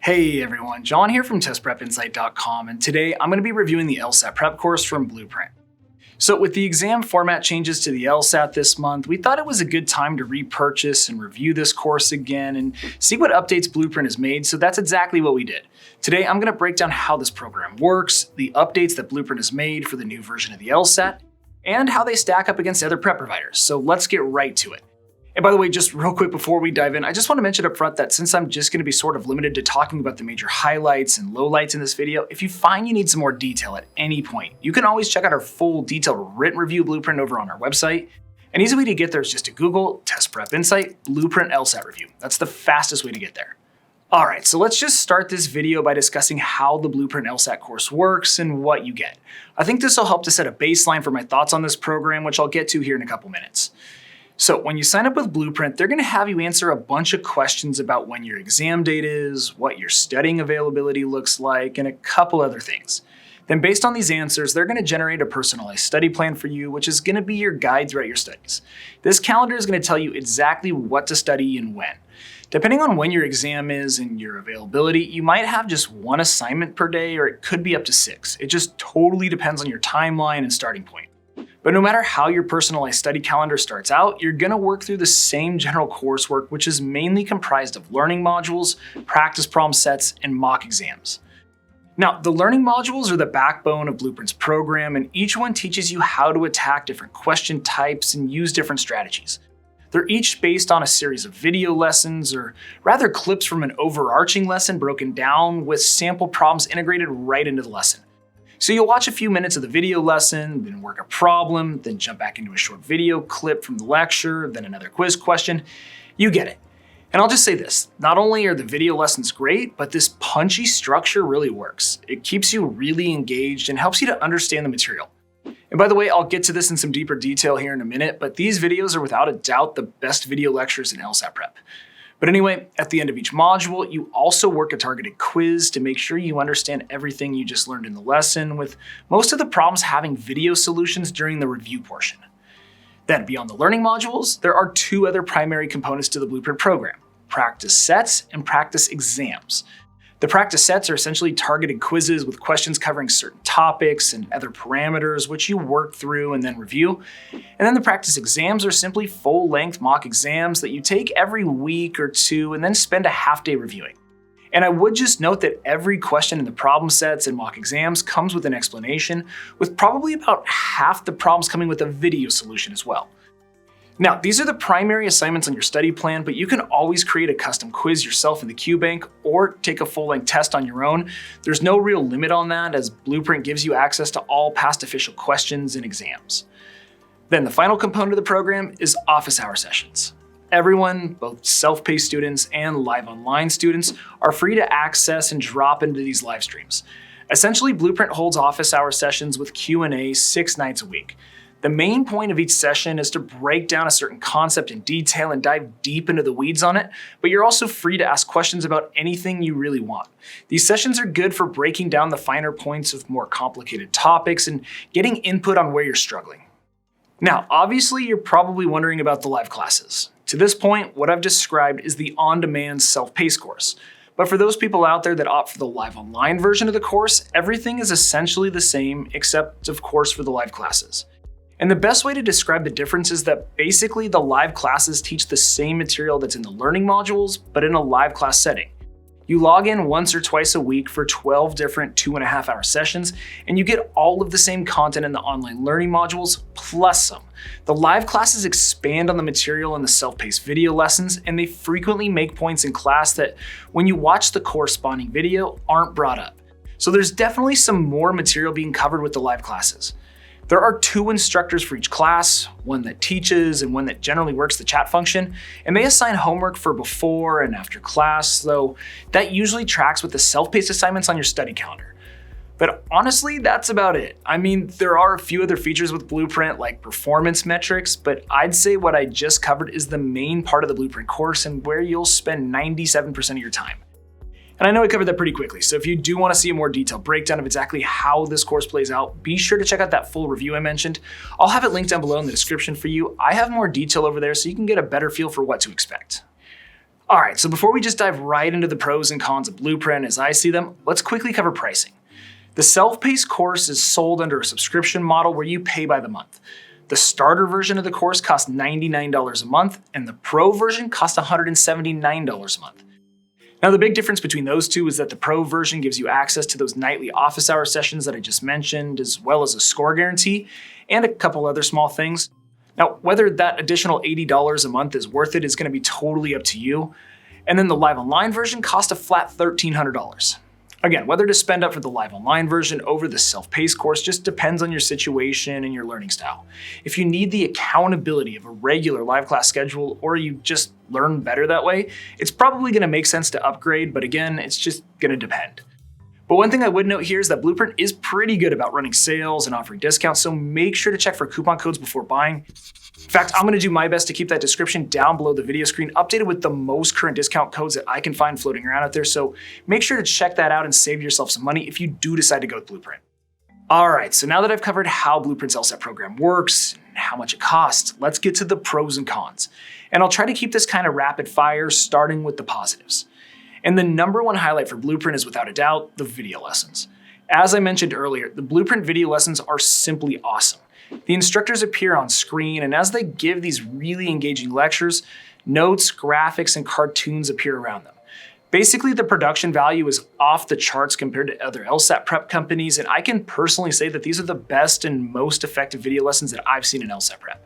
Hey everyone, John here from TestPrepInsight.com, and today I'm going to be reviewing the LSAT prep course from Blueprint. So with the exam format changes to the LSAT this month, we thought it was a good time to repurchase and review this course again and see what updates Blueprint has made, so that's exactly what we did. Today I'm going to break down how this program works, the updates that Blueprint has made for the new version of the LSAT, and how they stack up against other prep providers, so let's get right to it. And by the way, just real quick before we dive in, I just want to mention up front that since I'm just going to be sort of limited to talking about the major highlights and lowlights in this video, if you find you need some more detail at any point, you can always check out our full detailed written review Blueprint over on our website. An easy way to get there is just to Google Test Prep Insight Blueprint LSAT Review. That's the fastest way to get there. Alright, so let's just start this video by discussing how the Blueprint LSAT course works and what you get. I think this will help to set a baseline for my thoughts on this program, which I'll get to here in a couple minutes. So when you sign up with Blueprint, they're going to have you answer a bunch of questions about when your exam date is, what your studying availability looks like, and a couple other things. Then based on these answers, they're going to generate a personalized study plan for you, which is going to be your guide throughout your studies. This calendar is going to tell you exactly what to study and when. Depending on when your exam is and your availability, you might have just one assignment per day, or it could be up to 6. It just totally depends on your timeline and starting point. But no matter how your personalized study calendar starts out, you're going to work through the same general coursework, which is mainly comprised of learning modules, practice problem sets, and mock exams. Now, the learning modules are the backbone of Blueprint's program, and each one teaches you how to attack different question types and use different strategies. They're each based on a series of video lessons, or rather clips from an overarching lesson broken down with sample problems integrated right into the lesson. So you'll watch a few minutes of the video lesson, then work a problem, then jump back into a short video clip from the lecture, then another quiz question. You get it. And I'll just say this, not only are the video lessons great, but this punchy structure really works. It keeps you really engaged and helps you to understand the material. And by the way, I'll get to this in some deeper detail here in a minute, but these videos are without a doubt the best video lectures in LSAT prep. But anyway, at the end of each module, you also work a targeted quiz to make sure you understand everything you just learned in the lesson, with most of the problems having video solutions during the review portion. Then beyond the learning modules, there are 2 other primary components to the Blueprint program: practice sets and practice exams. The practice sets are essentially targeted quizzes with questions covering certain topics and other parameters, which you work through and then review. And then the practice exams are simply full-length mock exams that you take every week or 2 and then spend a half-day reviewing. And I would just note that every question in the problem sets and mock exams comes with an explanation, with probably about half the problems coming with a video solution as well. Now, these are the primary assignments on your study plan, but you can always create a custom quiz yourself in the QBank or take a full-length test on your own. There's no real limit on that, as Blueprint gives you access to all past official questions and exams. Then the final component of the program is office hour sessions. Everyone, both self-paced students and live online students, are free to access and drop into these live streams. Essentially, Blueprint holds office hour sessions with Q&A 6 nights a week. The main point of each session is to break down a certain concept in detail and dive deep into the weeds on it, but you're also free to ask questions about anything you really want. These sessions are good for breaking down the finer points of more complicated topics and getting input on where you're struggling. Now, obviously, you're probably wondering about the live classes. To this point, what I've described is the on-demand self-paced course. But for those people out there that opt for the live online version of the course, everything is essentially the same, except, of course, for the live classes. And the best way to describe the difference is that basically the live classes teach the same material that's in the learning modules, but in a live class setting. You log in once or twice a week for 12 different 2.5-hour sessions, and you get all of the same content in the online learning modules, plus some. The live classes expand on the material in the self-paced video lessons, and they frequently make points in class that, when you watch the corresponding video, aren't brought up. So there's definitely some more material being covered with the live classes. There are 2 instructors for each class, one that teaches and one that generally works the chat function, and they assign homework for before and after class, though that usually tracks with the self-paced assignments on your study calendar. But honestly, that's about it. I mean, there are a few other features with Blueprint like performance metrics, but I'd say what I just covered is the main part of the Blueprint course and where you'll spend 97% of your time. And I know I covered that pretty quickly, so if you do want to see a more detailed breakdown of exactly how this course plays out, be sure to check out that full review I mentioned. I'll have it linked down below in the description for you. I have more detail over there so you can get a better feel for what to expect. All right, so before we just dive right into the pros and cons of Blueprint as I see them, let's quickly cover pricing. The self-paced course is sold under a subscription model where you pay by the month. The starter version of the course costs $99 a month, and the pro version costs $179 a month. Now, the big difference between those two is that the pro version gives you access to those nightly office hour sessions that I just mentioned, as well as a score guarantee, and a couple other small things. Now, whether that additional $80 a month is worth it is going to be totally up to you. And then the live online version costs a flat $1,300. Again, whether to spend up for the live online version over the self-paced course just depends on your situation and your learning style. If you need the accountability of a regular live class schedule, or you just learn better that way, it's probably going to make sense to upgrade, but again, it's just going to depend. But one thing I would note here is that Blueprint is pretty good about running sales and offering discounts, so make sure to check for coupon codes before buying. In fact, I'm going to do my best to keep that description down below the video screen updated with the most current discount codes that I can find floating around out there, so make sure to check that out and save yourself some money if you do decide to go with Blueprint. All right, so now that I've covered how Blueprint's LSAT program works and how much it costs, let's get to the pros and cons. And I'll try to keep this kind of rapid fire, starting with the positives. And the number one highlight for Blueprint is without a doubt the video lessons. As I mentioned earlier, the Blueprint video lessons are simply awesome. The instructors appear on screen, and as they give these really engaging lectures, notes, graphics, and cartoons appear around them. Basically, the production value is off the charts compared to other LSAT prep companies, and I can personally say that these are the best and most effective video lessons that I've seen in LSAT prep.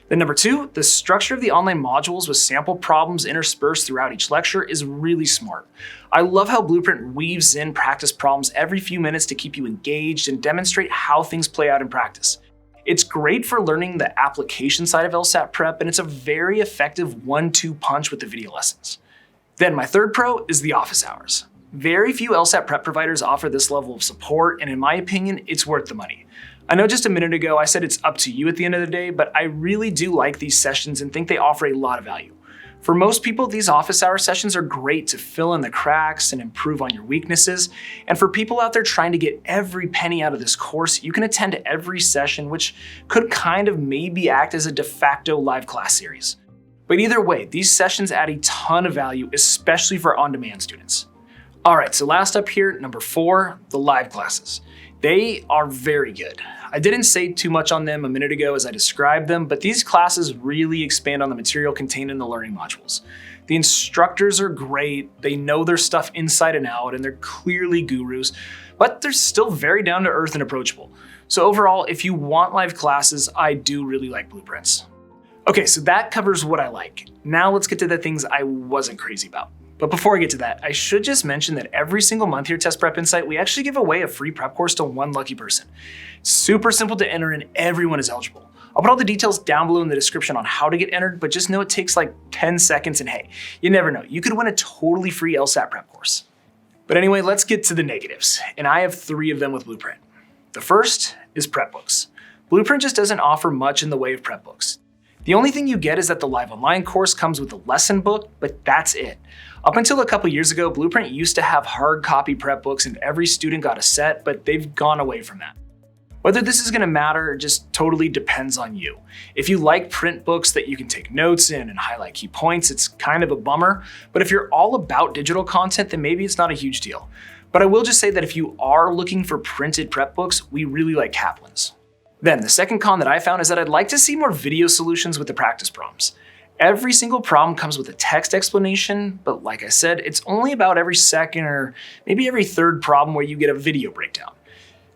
Then number two, the structure of the online modules with sample problems interspersed throughout each lecture is really smart. I love how Blueprint weaves in practice problems every few minutes to keep you engaged and demonstrate how things play out in practice. It's great for learning the application side of LSAT prep, and it's a very effective 1-2 punch with the video lessons. Then my third pro is the office hours. Very few LSAT prep providers offer this level of support, and in my opinion, it's worth the money. I know just a minute ago I said it's up to you at the end of the day, but I really do like these sessions and think they offer a lot of value. For most people, these office hour sessions are great to fill in the cracks and improve on your weaknesses. And for people out there trying to get every penny out of this course, you can attend every session, which could kind of maybe act as a de facto live class series. But either way, these sessions add a ton of value, especially for on-demand students. All right, so last up here, number 4, the live classes. They are very good. I didn't say too much on them a minute ago as I described them, but these classes really expand on the material contained in the learning modules. The instructors are great, they know their stuff inside and out, and they're clearly gurus, but they're still very down to earth and approachable. So overall, if you want live classes, I do really like Blueprints. Okay, so that covers what I like. Now let's get to the things I wasn't crazy about. But before I get to that, I should just mention that every single month here at Test Prep Insight, we actually give away a free prep course to one lucky person. Super simple to enter and everyone is eligible. I'll put all the details down below in the description on how to get entered, but just know it takes like 10 seconds and hey, you never know, you could win a totally free LSAT prep course. But anyway, let's get to the negatives, and I have 3 of them with Blueprint. The first is prep books. Blueprint just doesn't offer much in the way of prep books. The only thing you get is that the live online course comes with a lesson book, but that's it. Up until a couple years ago, Blueprint used to have hard copy prep books and every student got a set, but they've gone away from that. Whether this is going to matter just totally depends on you. If you like print books that you can take notes in and highlight key points, it's kind of a bummer, but if you're all about digital content, then maybe it's not a huge deal. But I will just say that if you are looking for printed prep books, we really like Kaplan's. Then the second con that I found is that I'd like to see more video solutions with the practice problems. Every single problem comes with a text explanation, but like I said, it's only about every second or maybe every third problem where you get a video breakdown.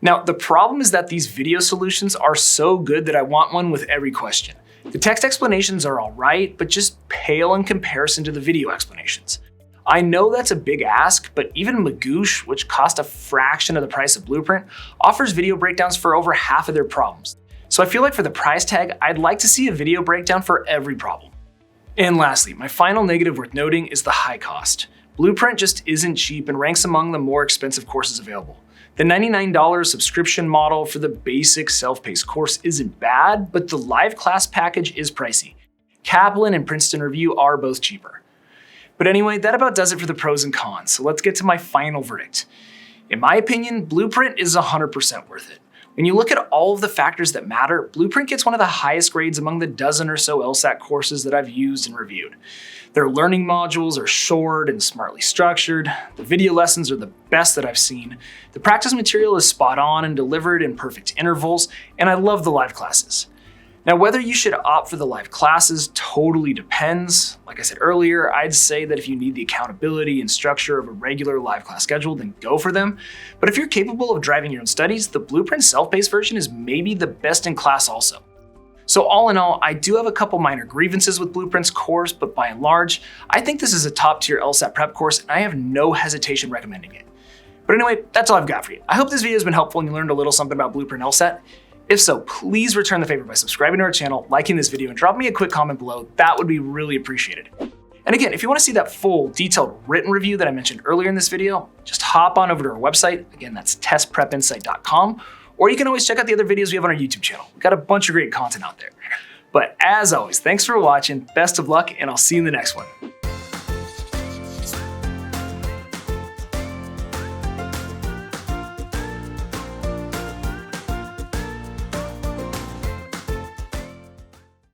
Now, the problem is that these video solutions are so good that I want one with every question. The text explanations are all right, but just pale in comparison to the video explanations. I know that's a big ask, but even Magoosh, which cost a fraction of the price of Blueprint, offers video breakdowns for over half of their problems. So I feel like for the price tag, I'd like to see a video breakdown for every problem. And lastly, my final negative worth noting is the high cost. Blueprint just isn't cheap and ranks among the more expensive courses available. The $99 subscription model for the basic self-paced course isn't bad, but the live class package is pricey. Kaplan and Princeton Review are both cheaper. But anyway, that about does it for the pros and cons, so let's get to my final verdict. In my opinion, Blueprint is 100% worth it. When you look at all of the factors that matter, Blueprint gets one of the highest grades among the dozen or so LSAT courses that I've used and reviewed. Their learning modules are short and smartly structured, the video lessons are the best that I've seen, the practice material is spot on and delivered in perfect intervals, and I love the live classes. Now, whether you should opt for the live classes totally depends. Like I said earlier, I'd say that if you need the accountability and structure of a regular live class schedule, then go for them. But if you're capable of driving your own studies, the Blueprint self-paced version is maybe the best in class also. So all in all, I do have a couple minor grievances with Blueprint's course, but by and large, I think this is a top tier LSAT prep course and I have no hesitation recommending it. But anyway, that's all I've got for you. I hope this video has been helpful and you learned a little something about Blueprint LSAT. If so, please return the favor by subscribing to our channel, liking this video, and drop me a quick comment below. That would be really appreciated. And again, if you want to see that full, detailed written review that I mentioned earlier in this video, just hop on over to our website. Again, that's testprepinsight.com, or you can always check out the other videos we have on our YouTube channel. We've got a bunch of great content out there. But as always, thanks for watching, best of luck, and I'll see you in the next one.